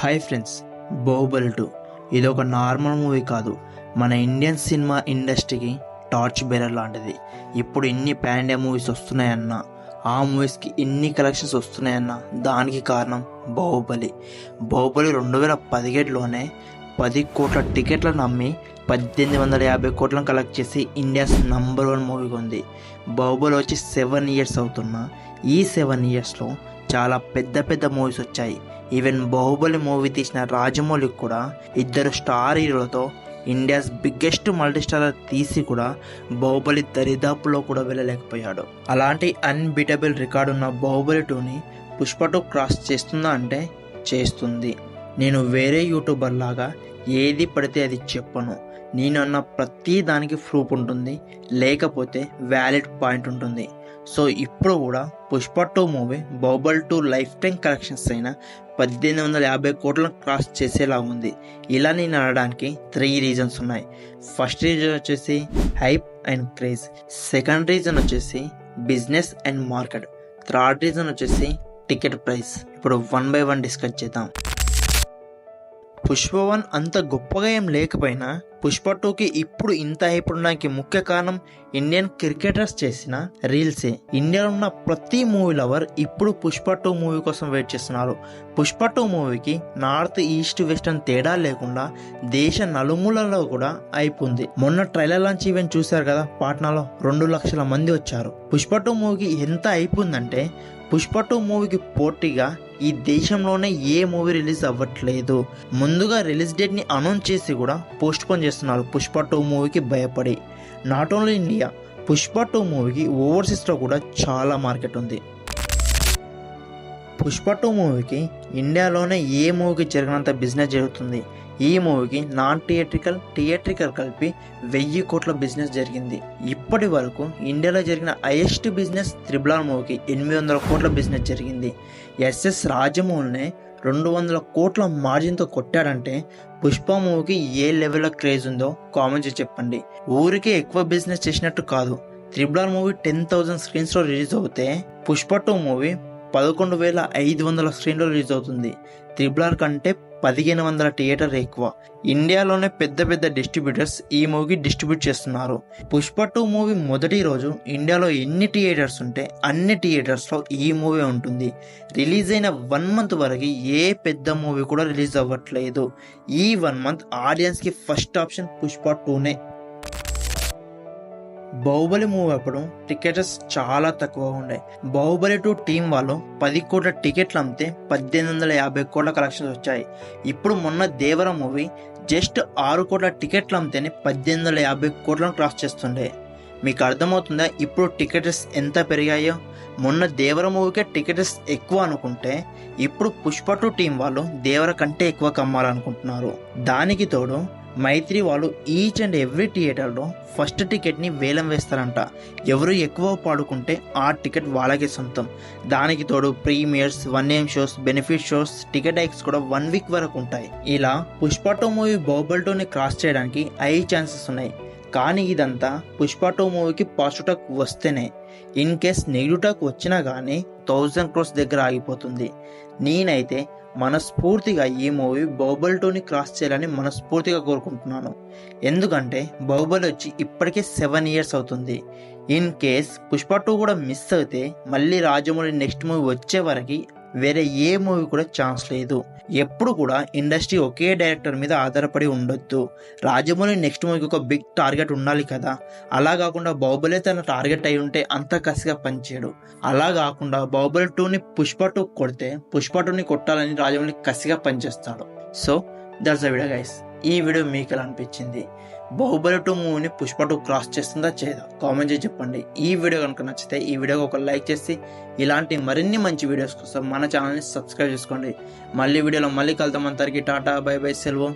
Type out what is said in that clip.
Hi friends, Baahubali 2 ఇది ఒక normal movie కాదు. మన ఇండియన్ సినిమా ఇండస్ట్రీకి టార్చ్ బేరర్ లాంటిది. ఇప్పుడు ఇన్ని పాన్ ఇండియా మూవీస్ వస్తున్నాయన్నా, ఆ మూవీస్కి ఇన్ని కలెక్షన్స్ వస్తున్నాయన్నా దానికి కారణం బాహుబలి. 2017లోనే 10 కోట్ల టికెట్లను అమ్మి 1850 కోట్లను కలెక్ట్ చేసి ఇండియాస్ #1 మూవీగా ఉంది. బాహుబలి వచ్చి 7 ఇయర్స్ అవుతున్నా ఈ 7 ఇయర్స్లో చాలా పెద్ద మూవీస్ వచ్చాయి. ఈవెన్ బాహుబలి మూవీ తీసిన రాజమౌళికి కూడా 2 స్టార్ హీరోలతో ఇండియాస్ బిగ్గెస్ట్ మల్టీ స్టారర్ తీసి కూడా బాహుబలి దరిదాపులో కూడా వెళ్ళలేకపోయాడు. అలాంటి అన్బీటబుల్ రికార్డు ఉన్న బాహుబలి 2ని పుష్ప 2 క్రాస్ చేస్తుందా అంటే చేస్తుంది. నేను వేరే యూట్యూబర్ లాగా ఏది పడితే అది చెప్పను. నేను అన్న ప్రతి దానికి ప్రూఫ్ ఉంటుంది, లేకపోతే వ్యాలిడ్ పాయింట్ ఉంటుంది. సో ఇప్పుడు కూడా Pushpa 2 movie Baahubali 2 life time collections అయిన 1850 కోట్లను క్రాస్ చేసేలా ఉంది. ఇలా నేను అనడానికి 3 రీజన్స్ ఉన్నాయి. ఫస్ట్ రీజన్ వచ్చేసి hype and craze, second reason వచ్చేసి business and market, third reason వచ్చేసి టికెట్ ప్రైస్. ఇప్పుడు 1 by 1 డిస్కస్ చేద్దాం. పుష్ప 1 అంత గొప్పగా ఏం లేకపోయినా పుష్ప 2కి ఇప్పుడు ఇంత హైప్ ఉండడానికి ముఖ్య కారణం ఇండియన్ క్రికెటర్స్ చేసిన రీల్సే. ఇండియాలో ఉన్న ప్రతి మూవీ లవర్ ఇప్పుడు పుష్ప 2 మూవీ కోసం వెయిట్ చేస్తున్నారు. పుష్ప 2 మూవీకి నార్త్ ఈస్ట్ వెస్ట్ అని తేడా లేకుండా దేశ నలుమూలలో కూడా హైప్ ఉంది. మొన్న ట్రైలర్ లాంచ్ ఈవెంట్ చూశారు కదా, పాట్నాలో 2 లక్షల మంది వచ్చారు. పుష్ప 2 మూవీకి ఎంత హైప్ ఉందంటే పుష్ప 2 మూవీకి పోటీగా ఈ దేశంలోనే ఏ మూవీ రిలీజ్ అవ్వట్లేదు. ముందుగా రిలీజ్ డేట్ ని అనౌన్స్ చేసి కూడా పోస్ట్ పోన్ చేస్తున్నారు పుష్ప 2 మూవీకి భయపడి. నాట్ ఓన్లీ ఇండియా, పుష్ప 2 మూవీకి ఓవర్సీస్లో కూడా చాలా మార్కెట్ ఉంది. పుష్ప 2 మూవీకి ఇండియాలోనే ఏ మూవీకి జరిగినంత బిజినెస్ జరుగుతుంది. ఈ మూవీకి నాన్ థియేట్రికల్ కలిపి 1000 కోట్ల బిజినెస్ జరిగింది. ఇప్పటి వరకు ఇండియాలో జరిగిన హైయెస్ట్ బిజినెస్ RRR మూవీకి 800 కోట్ల బిజినెస్ జరిగింది. ఎస్ఎస్ రాజమౌళినే 200 కోట్ల మార్జిన్తో కొట్టాడంటే పుష్ప మూవీకి ఏ లెవెల్లో క్రేజ్ ఉందో కామెంట్ చేసి చెప్పండి. ఊరికే ఎక్కువ బిజినెస్ చేసినట్టు కాదు. RRR మూవీ 10,000 స్క్రీన్స్లో రిలీజ్ అవుతే పుష్ప 2 మూవీ 11,500 స్క్రీన్లో రిలీజ్ అవుతుంది. RRR కంటే 1,500 థియేటర్ ఎక్కువ. ఇండియాలోనే పెద్ద డిస్ట్రిబ్యూటర్స్ ఈ మూవీకి డిస్ట్రిబ్యూట్ చేస్తున్నారు. పుష్ప 2 మూవీ మొదటి రోజు ఇండియాలో ఎన్ని థియేటర్స్ ఉంటే అన్ని థియేటర్స్లో ఈ మూవీ ఉంటుంది. రిలీజ్ అయిన 1 మంత్ వరకు ఏ పెద్ద మూవీ కూడా రిలీజ్ అవ్వట్లేదు. ఈ 1 మంత్ ఆడియన్స్కి ఫస్ట్ ఆప్షన్ పుష్ప 2నే. బాహుబలి మూవీ అప్పుడు టికెట్స్ చాలా తక్కువగా ఉన్నాయి. బాహుబలి 2 టీం వాళ్ళు 10 కోట్ల టికెట్లు అమ్మితే 1850 కోట్ల కలెక్షన్స్ వచ్చాయి. ఇప్పుడు మొన్న దేవర మూవీ జస్ట్ 6 కోట్ల టికెట్లు అమ్మితేనే 1850 కోట్లను క్రాస్ చేస్తుండే. మీకు అర్థమవుతుందా ఇప్పుడు టికెట్స్ ఎంత పెరిగాయో? మొన్న దేవర మూవీకే టికెట్స్ ఎక్కువ అనుకుంటే ఇప్పుడు పుష్ప 2 టీం వాళ్ళు దేవర కంటే ఎక్కువ కమ్మాలనుకుంటున్నారు. దానికి తోడు మైత్రి వాళ్ళు ఈచ్ అండ్ ఎవ్రీ థియేటర్లో ఫస్ట్ టికెట్ని వేలం వేస్తారంట. ఎవరు ఎక్కువ పాడుకుంటే ఆ టికెట్ వాళ్ళకే సొంతం. దానికి తోడు premieres, 1AM shows, benefit shows, ticket hikes కూడా 1 వీక్ వరకు ఉంటాయి. ఇలా పుష్ప 2 మూవీ బాహుబలి 2ని క్రాస్ చేయడానికి హై ఛాన్సెస్ ఉన్నాయి. కానీ ఇదంతా పుష్ప 2 మూవీకి పాజిటివ్ టాక్ వస్తేనే. ఇన్ కేస్ నెగిటివ్ టాక్ వచ్చినా కానీ 1000 crores దగ్గర ఆగిపోతుంది. నేనైతే మనస్ఫూర్తిగా ఈ మూవీ బాహుబలి 2ని క్రాస్ చేయాలని మనస్ఫూర్తిగా కోరుకుంటున్నాను. ఎందుకంటే బాహుబలి వచ్చి ఇప్పటికే 7 ఇయర్స్ అవుతుంది. ఇన్ కేస్ పుష్ప 2 కూడా మిస్ అయితే మళ్ళీ రాజమౌళి నెక్స్ట్ మూవీ వచ్చే వరకు వేరే ఏ మూవీ కూడా ఛాన్స్ లేదు. ఎప్పుడు కూడా ఇండస్ట్రీ ఒకే డైరెక్టర్ మీద ఆధారపడి ఉండొద్దు. రాజమౌళి నెక్స్ట్ మూవీకి ఒక బిగ్ టార్గెట్ ఉండాలి కదా. అలా కాకుండా బాహుబలి తన టార్గెట్ అయి ఉంటే అంత కసిగా పనిచేయడు. అలా కాకుండా బాహుబలి 2ని పుష్ప 2 కొడితే పుష్ప 2ని కొట్టాలని రాజమౌళి కసిగా పనిచేస్తాడు. So that's the video guys. ఈ వీడియో మీకు ఎలా అనిపించింది? బాహుబలి 2 మూవీని పుష్ప 2 క్రాస్ చేస్తుందా చేయదా కామెంట్ చేసి చెప్పండి. ఈ వీడియో కనుక నచ్చితే ఈ వీడియోకి ఒక లైక్ చేసి ఇలాంటి మరిన్ని మంచి వీడియోస్ కోసం మన ఛానల్ని సబ్స్క్రైబ్ చేసుకోండి. మళ్ళీ వీడియోలో మళ్ళీ కలుద్దాం. అంతరికి టాటా, బై బై, సెలవు.